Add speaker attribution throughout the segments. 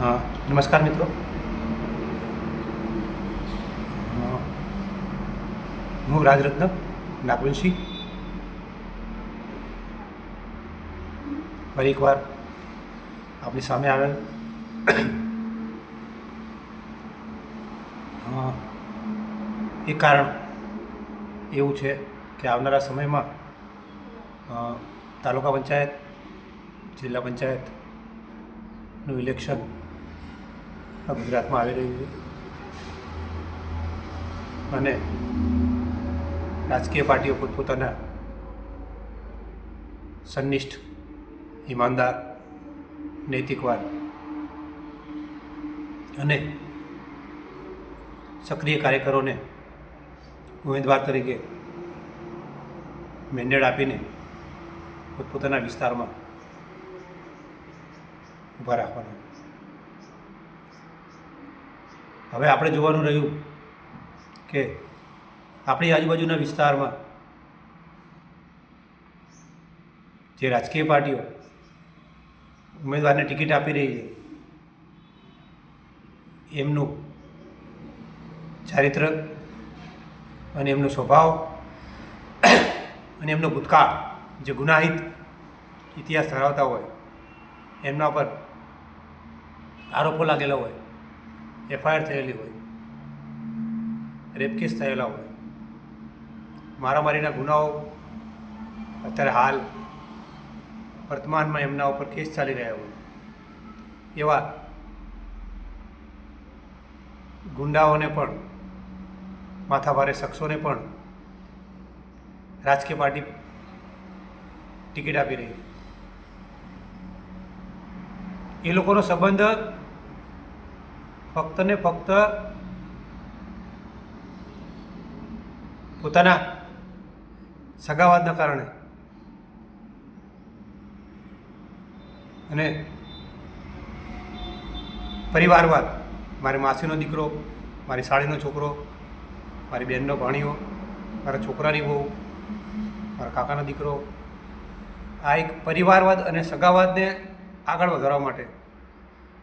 Speaker 1: નમસ્કાર મિત્રો, હું રાજરત્ન નાગવંશી ફરી એકવાર આપણી સામે આવેલ. એક કારણ એવું છે કે આવનારા સમયમાં તાલુકા પંચાયત, જિલ્લા પંચાયતનું ઇલેક્શન ગુજરાતમાં આવી રહ્યું છે અને રાજકીય પાર્ટીઓ પોતપોતાના સંનિષ્ઠ, ઈમાનદાર, નૈતિકવાદ અને સક્રિય કાર્યકરોને ઉમેદવાર તરીકે મેન્ડેટ આપીને પોતપોતાના વિસ્તારમાં ઊભા રાખવાના. હવે આપણે જોવાનું રહ્યું કે આપણી આજુબાજુના વિસ્તારમાં જે રાજકીય પાર્ટીઓ ઉમેદવારને ટિકિટ આપી રહી છે એમનું ચારિત્ર અને એમનો સ્વભાવ અને એમનો ભૂતકાળ જે ગુનાહિત ઇતિહાસ ધરાવતા હોય, એમના પર આરોપો લાગેલા હોય, એફઆઈઆર થયેલી હોય, રેપ કેસ થયેલા હોય, મારામારીના ગુનાઓ અત્યારે હાલ વર્તમાનમાં એમના ઉપર કેસ ચાલી રહ્યા હોય, એવા ગુંડાઓને પણ, માથાભારે શખ્સોને પણ રાજકીય પાર્ટી ટિકિટ આપી રહી. એ લોકોનો સંબંધ ફક્ત ને ફક્ત પોતાના સગાવાદના કારણે અને પરિવારવાદ, મારી માસીનો દીકરો, મારી સાળીનો છોકરો, મારી બહેનનો ભાણીઓ, મારા છોકરાની બહુ, મારા કાકાનો દીકરો, આ એક પરિવારવાદ અને સગાવાદને આગળ વધારવા માટે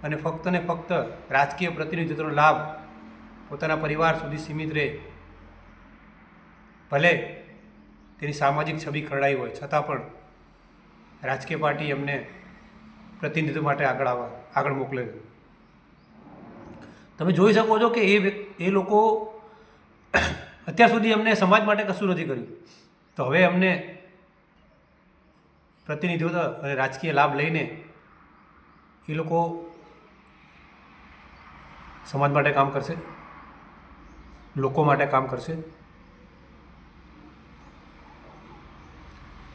Speaker 1: અને ફક્ત ને ફક્ત રાજકીય પ્રતિનિધિત્વનો લાભ પોતાના પરિવાર સુધી સીમિત રહે, ભલે તેની સામાજિક છબી ખરડાઈ હોય છતાં પણ રાજકીય પાર્ટી એમને પ્રતિનિધિત્વ માટે આગળ મોકલે છે. તમે જોઈ શકો છો કે એ લોકો અત્યાર સુધી એમને સમાજ માટે કશું નથી કર્યું, તો હવે એમને પ્રતિનિધિત્વ અને રાજકીય લાભ લઈને એ લોકો સમાજ માટે કામ કરશે, લોકો માટે કામ કરશે.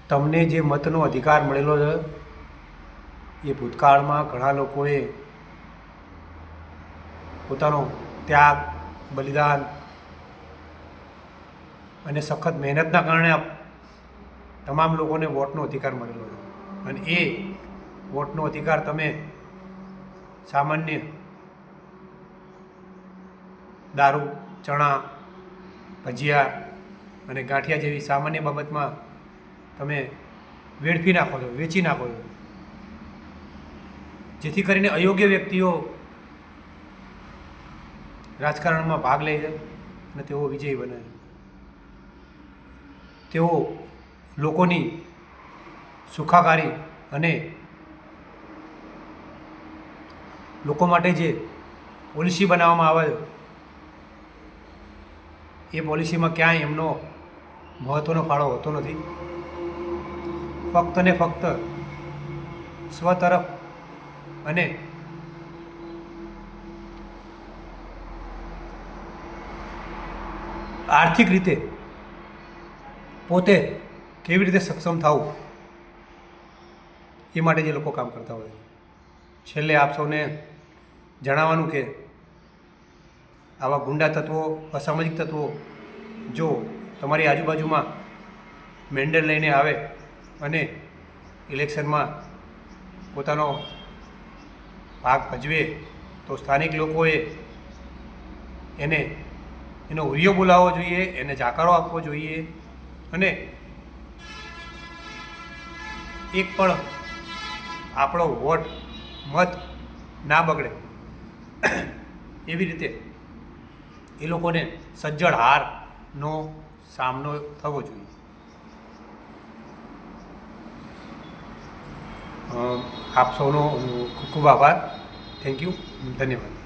Speaker 1: તમને જે મતનો અધિકાર મળેલો છે એ ભૂતકાળમાં ઘણા લોકોએ પોતાનો ત્યાગ, બલિદાન અને સખત મહેનતના કારણે તમામ લોકોને વોટનો અધિકાર મળેલો છે અને એ વોટનો અધિકાર તમે સામાન્ય દારૂ, ચણા, ભજીયા અને ગાંઠિયા જેવી સામાન્ય બાબતમાં તમે વેડફી નાખો છો, વેચી નાખો છો, જેથી કરીને અયોગ્ય વ્યક્તિઓ રાજકારણમાં ભાગ લે છે અને તેઓ વિજયી બને છે. તેઓ લોકોની સુખાકારી અને લોકો માટે જે પોલિસી બનાવવામાં આવે છે એ પોલિસીમાં ક્યાંય એમનો મહત્ત્વનો ફાળો હોતો નથી. ફક્ત ને ફક્ત સ્વ તરફ અને આર્થિક રીતે પોતે કેવી રીતે સક્ષમ થવું એ માટે જે લોકો કામ કરતા હોય છે. છેલ્લે આપ સૌને જણાવવાનું કે આવા ગુંડા તત્વો, અસામાજિક તત્વો જો તમારી આજુબાજુમાં મેન્ડેટ લઈને આવે અને ઇલેક્શનમાં પોતાનો ભાગ ભજવે તો સ્થાનિક લોકોએ એનો હુરિયો બોલાવવો જોઈએ, એને જાકારો આપવો જોઈએ અને એક પણ આપણો મત ના બગડે એવી રીતે એ લોકોને સજ્જડ હારનો સામનો થવો જોઈએ. આપ સૌનો ખૂબ ખૂબ આભાર. Thank you. ધન્યવાદ.